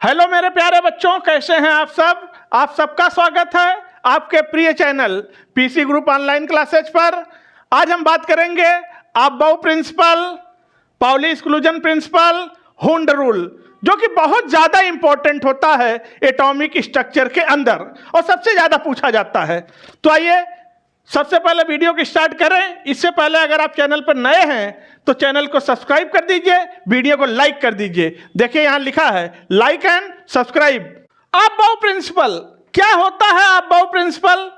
Hello मेरे प्यारे बच्चों, कैसे हैं आप सब। आप सबका स्वागत है आपके प्रिय channel PC group online classes पर। आज हम बात करेंगे Aufbau principle, Pauli exclusion principle, Hund rule, जो कि बहुत ज़्यादा इंपॉर्टेंट होता है एटॉमिक स्ट्रक्चर के अंदर और सबसे ज़्यादा पूछा जाता है। तो आइए सबसे पहले वीडियो को स्टार्ट करें। इससे पहले अगर आप चैनल पर नए हैं तो चैनल को सब्सक्राइब कर दीजिए, वीडियो को लाइक कर दीजिए। देखिए यहाँ लिखा है like and subscribe. Aufbau principle क्या होता है? अबाउ प्रिंसिपल,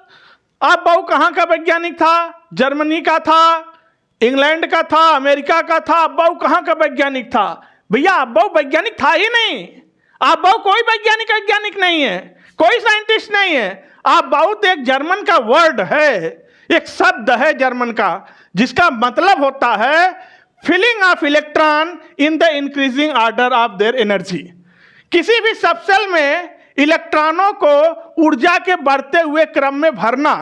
अबाउ कहाँ का वैज्ञानिक था? जर्मनी का था, इंग्लैंड का था, अमेरिका का था। अबाउ कहाँ का वैज्ञानिक था? भैया अबाउ वैज्ञानिक था ही नहीं। अबाउ कोई वैज्ञानिक नहीं है, कोई साइंटिस्ट नहीं है। अबाउ तो एक जर्मन का वर्ड है, एक शब्द है जर्मन का, जिसका मतलब होता है filling of electron in the increasing order of their energy. किसी भी सबसेल में इलेक्ट्रॉनों को ऊर्जा के बढ़ते हुए क्रम में भरना,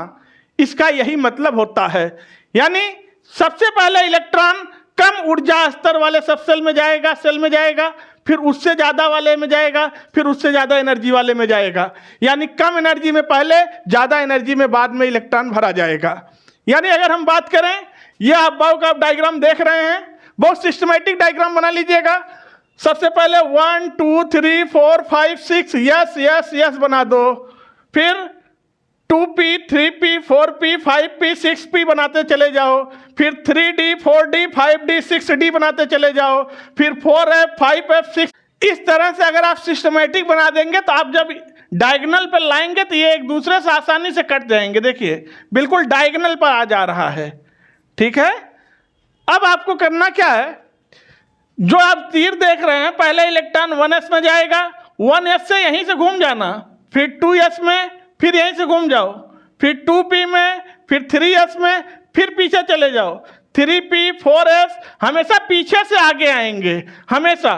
इसका यही मतलब होता है। यानी सबसे पहले इलेक्ट्रॉन कम ऊर्जा स्तर वाले सबसेल में जाएगा, सेल में जाएगा, फिर उससे ज़्यादा वाले में जाएगा, फिर उससे ज़्यादा एनर्जी वाले में जाएगा। यानी कम एनर्जी में पहले, ज़्यादा एनर्जी में बाद में इलेक्ट्रॉन भरा जाएगा। यानी अगर हम बात करें, यह अबाउ का आप डायग्राम देख रहे हैं, बहुत सिस्टमेटिक डायग्राम बना लीजिएगा। सबसे पहले 1 2 3 4 5 6 यस यस यस बना दो, फिर 2p 3p 4p 5p 6p बनाते चले जाओ, फिर 3d 4d 5d 6d बनाते चले जाओ, फिर 4f 5f 6। इस तरह से अगर आप सिस्टमेटिक बना देंगे तो आप जब डायगोनल पर लाएंगे तो ये एक दूसरे से आसानी से कट जाएंगे। देखिए बिल्कुल डायगोनल पर आ जा रहा है, ठीक है। अब आपको करना क्या है, जो आप तीर देख रहे हैं, पहले इलेक्ट्रॉन 1s में जाएगा, 1s से यहीं से घूम जाना, फिर 2s में, फिर यहीं से घूम जाओ, फिर 2p में, फिर 3s में, फिर पीछे चले जाओ, 3p 4s, हमेशा पीछे से आगे आएंगे, हमेशा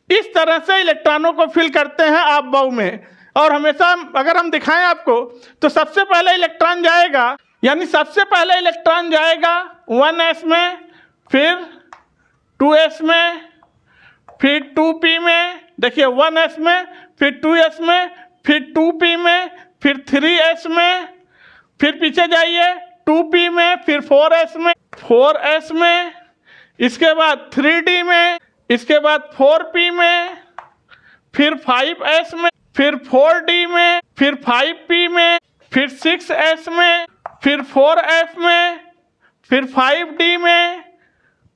इस तरह से इलेक्ट्रॉनों को फिल करते हैं अबाउ में। और हमेशा अगर हम दिखाएं आपको तो सबसे पहले इलेक्ट्रॉन जाएगा, यानी सबसे पहले इलेक्ट्रॉन जाएगा 1s में, फिर 2s में, फिर 2p में, देखिए 1s में, फिर 2s में, फिर 2p में, फिर 3s में, फिर पीछे जाइए 2p में, फिर 4s में, 4s में, इसके बाद 3d में, इसके बाद 4p में, फिर 5s में, फिर 4d में, फिर 5p में, फिर 6s में, फिर 4f में, फिर 5d में,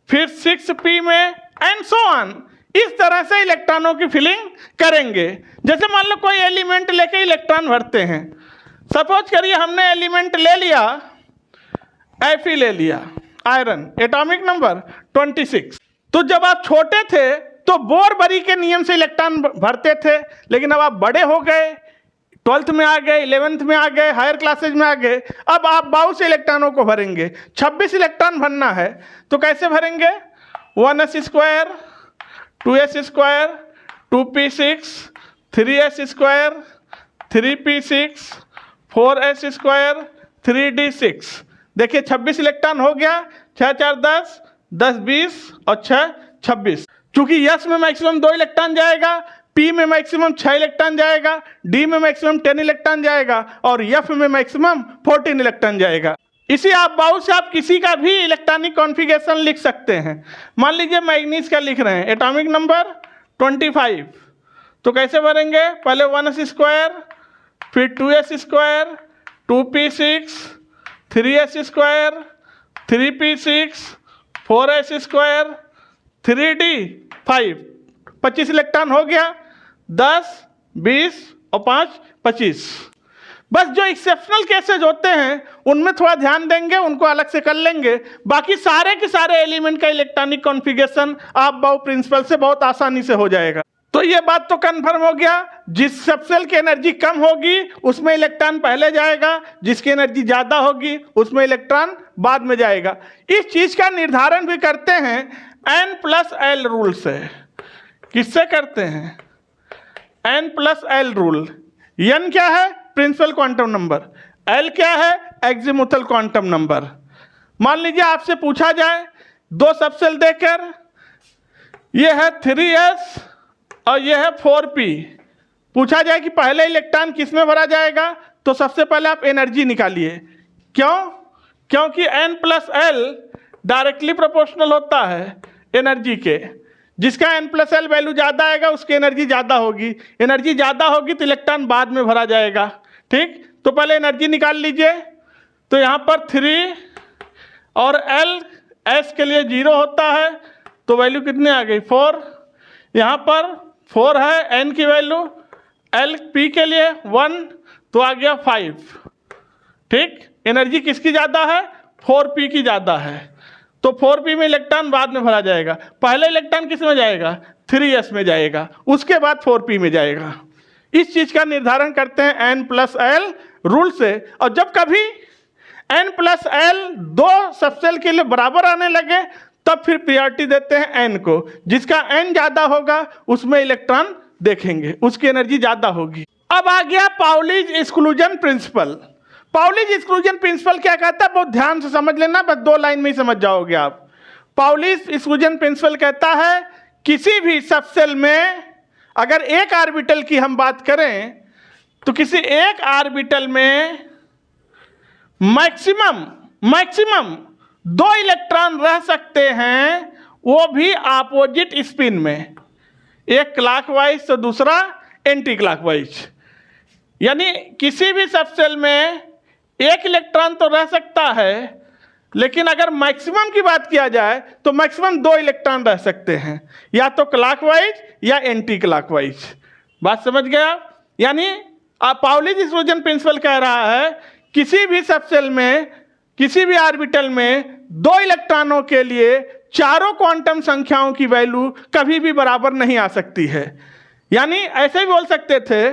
फिर 6p में, एंड सो ऑन। इस तरह से इलेक्ट्रॉनों की फिलिंग करेंगे। जैसे मान लो कोई एलिमेंट लेके इलेक्ट्रॉन भरते हैं, सपोज करिए हमने एलिमेंट ले लिया, Fe ले लिया, आयरन, एटॉमिक नंबर 26। तो जब आप छोटे थे तो बोर-बरी के नियम से इलेक्ट्रॉन भरते थे, लेकिन अब आप बड़े हो गए, 12th में आ गए, 11th में आ गए, हायर क्लासेज में आ गए, अब आप अबाउ से इलेक्ट्रॉनों को भरेंगे। 26 इलेक्ट्रॉन भरना है तो कैसे भरेंगे? 1s square, 2s square, 2p6, 3s square, 3p6, 4s square, 3d6। देखिए 26 इलेक्ट्रॉन हो गया, 6 4 10, 10 20 और 6 26। चूंकि यस में मैक्सिमम 2 इलेक्ट्रॉन जाएगा, पी में मैक्सिमम 6 इलेक्ट्रॉन जाएगा, डी में मैक्सिमम 10 इलेक्ट्रॉन जाएगा और एफ में मैक्सिमम 14 इलेक्ट्रॉन जाएगा। इसी अबाउ से आप किसी का भी इलेक्ट्रॉनिक कॉन्फ़िगरेशन लिख सकते हैं। मान लीजिए मैग्नीज का लिख रहे हैं, एटॉमिक नंबर 25, तो कैसे भरेंगे? पहले 1s स्क्वायर, फिर 2s square, 2p6, 3s square, 3p6, 4s square, 3d5, 25 electron हो गया, 10 20 और 5 25। बस जो एक्सेप्शनल केसेज होते हैं उनमें थोड़ा ध्यान देंगे, उनको अलग से कर लेंगे। बाकी सारे के सारे एलिमेंट का इलेक्ट्रॉनिक कॉन्फ़िगरेशन अबाउ प्रिंसिपल से बहुत आसानी से हो जाएगा। तो ये बात तो कंफर्म हो गया, जिस सबसेल की एनर्जी कम होगी उसमें इलेक्ट्रॉन पहले जाएगा, जिसकी एनर्जी ज़्यादा होगी उसमें इलेक्ट्रॉन बाद में जाएगा। इस चीज़ का निर्धारण भी करते हैं n+l रूल से। किससे करते हैं? n+l rule. n क्या है? Principal quantum number. l क्या है? एक्जिमुथल क्वांटम नंबर। मान लीजिए आपसे पूछा जाए, 2 सबसेल देकर, ये है 3s और ये है 4p, पूछा जाए कि पहले इलेक्ट्रॉन किस में भरा जाएगा, तो सबसे पहले आप एनर्जी निकालिए। क्यों? क्योंकि n+l डायरेक्टली प्रोपोर्शनल होता है एनर्जी के। जिसका n+l वैल्यू ज़्यादा आएगा उसकी एनर्जी ज़्यादा होगी, एनर्जी ज़्यादा होगी तो इलेक्ट्रॉन बाद में भरा जाएगा। ठीक, तो पहले एनर्जी निकाल लीजिए। तो यहाँ पर 3 और l s के लिए 0 होता है, तो वैल्यू कितनी आ गई 4। यहाँ पर 4 है n की वैल्यू, l p के लिए 1, तो आ गया 5। ठीक, एनर्जी किसकी ज़्यादा है? 4p की ज़्यादा है, तो 4p में इलेक्ट्रॉन बाद में भरा जाएगा। पहले इलेक्ट्रॉन किस में जाएगा? 3s में जाएगा, उसके बाद 4p में जाएगा। इस चीज़ का निर्धारण करते हैं n+l रूल से। और जब कभी n+l दो सबसेल के लिए बराबर आने लगे तब फिर प्रायोरिटी देते हैं n को। जिसका n ज़्यादा होगा उसमें इलेक्ट्रॉन देखेंगे, उसकी एनर्जी ज़्यादा होगी। अब आ गया Pauli's exclusion principle. Pauli's exclusion principle क्या कहता है, बहुत ध्यान से समझ लेना, बस 2 लाइन में ही समझ जाओगे आप। पाउलीज एक्सक्लूजन प्रिंसिपल कहता है किसी भी सबसेल में अगर एक ऑर्बिटल की हम बात करें तो किसी एक ऑर्बिटल में मैक्सिमम 2 इलेक्ट्रॉन रह सकते हैं, वो भी अपोजिट स्पिन में, एक क्लॉकवाइज तो दूसरा एंटी क्लॉकवाइज। यानी किसी भी सबसेल में एक इलेक्ट्रॉन तो रह सकता है, लेकिन अगर मैक्सिमम की बात किया जाए तो मैक्सिमम 2 इलेक्ट्रॉन रह सकते हैं, या तो क्लॉकवाइज या एंटी क्लॉकवाइज। बात समझ गया? यानी पाउलीज एक्सक्लूजन प्रिंसिपल कह रहा है किसी भी सबसेल में, किसी भी ऑर्बिटल में 2 इलेक्ट्रॉनों के लिए चारों क्वांटम संख्याओं की वैल्यू कभी भी बराबर नहीं आ सकती है। यानी ऐसे ही बोल सकते थे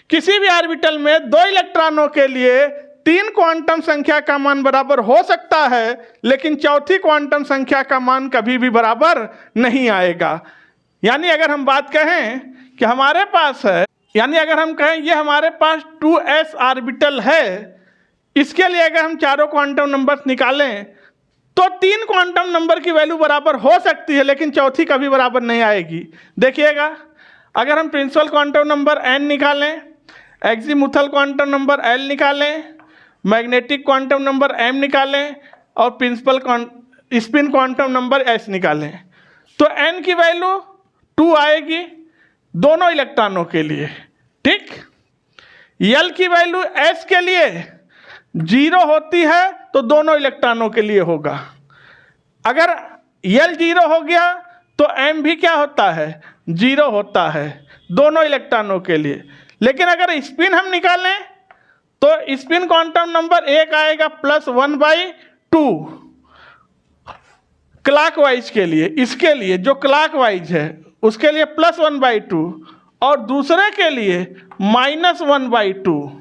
किसी भी ऑर्बिटल में 2 इलेक्ट्रॉनों के लिए 3 क्वांटम संख्या का मान बराबर हो सकता है, लेकिन चौथी क्वांटम संख्या का मान कभी भी बराबर नहीं आएगा। यानी अगर हम बात कहें कि हमारे पास है, यानी अगर हम कहें ये हमारे पास 2s ऑर्बिटल है, इसके लिए अगर हम चारों क्वांटम नंबर्स निकालें तो 3 क्वांटम नंबर की वैल्यू बराबर हो सकती है, लेकिन चौथी कभी बराबर नहीं आएगी। देखिएगा, अगर हम प्रिंसिपल क्वांटम नंबर n निकालें, एक्जीमुथल क्वांटम नंबर l निकालें, मैग्नेटिक क्वांटम नंबर m निकालें और principal spin quantum number s निकालें, तो n की वैल्यू 2 आएगी दोनों इलेक्ट्रॉनों के लिए। ठीक, l की वैल्यू s के लिए 0 होती है तो दोनों इलेक्ट्रॉनों के लिए होगा। अगर l 0 हो गया तो m भी क्या होता है? 0 होता है दोनों इलेक्ट्रॉनों के लिए। लेकिन अगर स्पिन हम निकालें तो स्पिन क्वांटम नंबर 1 आएगा +1/2 क्लॉकवाइज के लिए। इसके लिए जो क्लॉकवाइज है उसके लिए +1/2 और दूसरे के लिए -1/2,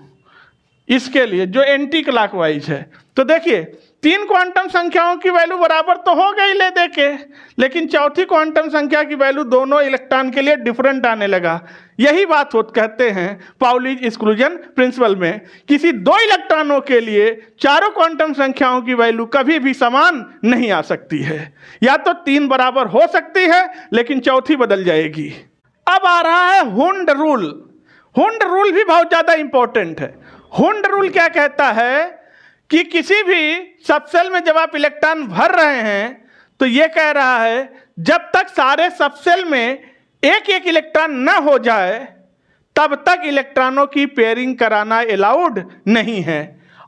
इसके लिए जो एंटी क्लॉकवाइज है। तो देखिए 3 क्वांटम संख्याओं की वैल्यू बराबर तो हो गई ले देके, लेकिन चौथी क्वांटम संख्या की वैल्यू दोनों इलेक्ट्रॉन के लिए डिफरेंट आने लगा। यही बात कहते हैं पाउलीज एक्सक्लूजन प्रिंसिपल में, किसी 2 इलेक्ट्रॉनों के लिए चारों क्वांटम संख्याओं की वैल्यू कभी भी समान नहीं आ सकती है, या तो 3 बराबर हो सकती है लेकिन चौथी बदल जाएगी। अब आ रहा है हुंड रूल। हुंड रूल भी बहुत ज़्यादा इंपॉर्टेंट है। हुंड रूल क्या कहता है कि किसी भी सबसेल में जब आप इलेक्ट्रॉन भर रहे हैं तो ये कह रहा है जब तक सारे सबसेल में एक एक इलेक्ट्रॉन न हो जाए तब तक इलेक्ट्रॉनों की पेयरिंग कराना अलाउड नहीं है।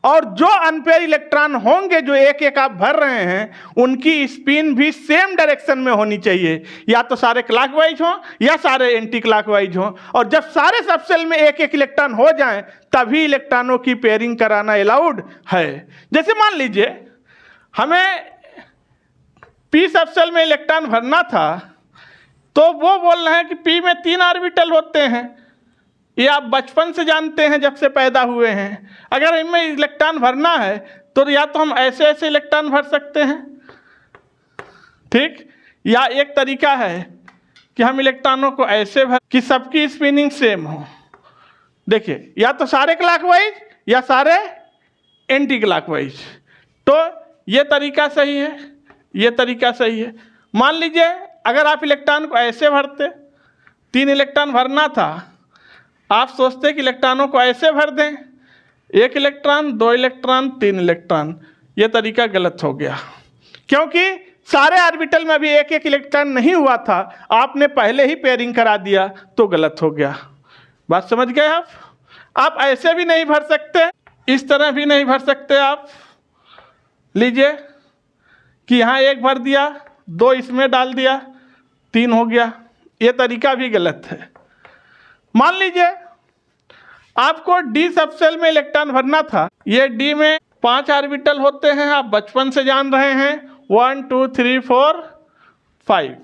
और जो अनपेयर इलेक्ट्रॉन होंगे जो एक एक आप भर रहे हैं उनकी स्पिन भी सेम डायरेक्शन में होनी चाहिए, या तो सारे क्लॉकवाइज हों या सारे एंटी क्लॉकवाइज हों। और जब सारे सबसेल में एक एक इलेक्ट्रॉन हो जाएं तभी इलेक्ट्रॉनों की पेयरिंग कराना अलाउड है। जैसे मान लीजिए हमें पी सबसेल में इलेक्ट्रॉन भरना था, तो वो बोल रहे हैं कि पी में 3 ऑर्बिटल होते हैं, ये आप बचपन से जानते हैं जब से पैदा हुए हैं। अगर इनमें इलेक्ट्रॉन भरना है तो या तो हम ऐसे ऐसे इलेक्ट्रॉन भर सकते हैं, ठीक, या एक तरीका है कि हम इलेक्ट्रॉनों को ऐसे भर कि सबकी स्पिनिंग सेम हो। देखिए, या तो सारे क्लॉकवाइज या सारे एंटी क्लॉकवाइज। तो ये तरीका सही है, ये तरीका सही है। मान लीजिए अगर आप इलेक्ट्रॉन को ऐसे भरते, 3 इलेक्ट्रॉन भरना था, आप सोचते कि इलेक्ट्रॉनों को ऐसे भर दें, 1 इलेक्ट्रॉन, 2 इलेक्ट्रॉन, 3 इलेक्ट्रॉन। ये तरीका गलत हो गया, क्योंकि सारे ऑर्बिटल में अभी 1-1 इलेक्ट्रॉन नहीं हुआ था, आपने पहले ही पेयरिंग करा दिया तो गलत हो गया। बात समझ गए आप? आप ऐसे भी नहीं भर सकते, इस तरह भी नहीं भर सकते। आप लीजिए कि यहाँ 1 भर दिया, 2 इसमें डाल दिया, 3 हो गया। ये तरीका भी गलत है। मान लीजिए आपको डी सबसेल में इलेक्ट्रॉन भरना था। ये डी में 5 ऑर्बिटल होते हैं, आप बचपन से जान रहे हैं, 1 2 3 4 5।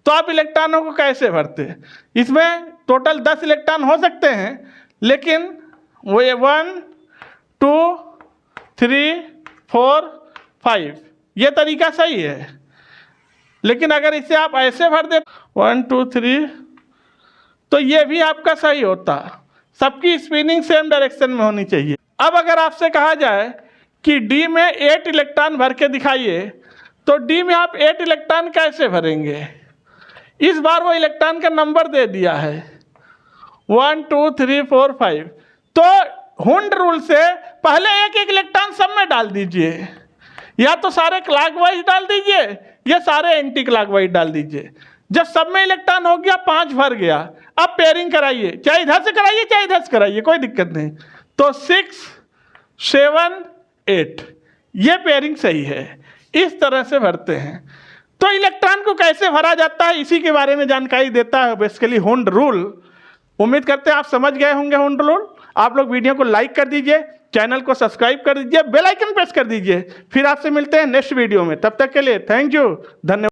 तो आप इलेक्ट्रॉनों को कैसे भरते? इसमें टोटल 10 इलेक्ट्रॉन हो सकते हैं, लेकिन वो 1 2 3 4 5 ये तरीका सही है। लेकिन अगर इसे आप ऐसे भर दे 1 2 3, तो ये भी आपका सही होता। सबकी स्पिनिंग सेम डायरेक्शन में होनी चाहिए। अब अगर आपसे कहा जाए कि डी में 8 इलेक्ट्रॉन भर के दिखाइए, तो डी में आप 8 इलेक्ट्रॉन कैसे भरेंगे? इस बार वो इलेक्ट्रॉन का नंबर दे दिया है 1 2 3 4 5। तो हुंड रूल से पहले 1-1 इलेक्ट्रॉन सब में डाल दीजिए, या तो सारे क्लॉकवाइज डाल दीजिए या सारे एंटी क्लॉकवाइज डाल दीजिए। जब सब में इलेक्ट्रॉन हो गया, 5 भर गया, अब पेयरिंग कराइए, चाहे इधर से कराइए चाहे इधर से कराइए, कोई दिक्कत नहीं। तो 6 7 8 ये पेयरिंग सही है। इस तरह से भरते हैं। तो इलेक्ट्रॉन को कैसे भरा जाता है, इसी के बारे में जानकारी देता है बेसिकली हुंड रूल। उम्मीद करते हैं आप समझ गए होंगे हुंड रूल। आप लोग वीडियो को लाइक कर दीजिए, चैनल को सब्सक्राइब कर दीजिए, बेल आइकन प्रेस कर दीजिए। फिर आपसे मिलते हैं नेक्स्ट वीडियो में। तब तक के लिए थैंक यू, धन्यवाद।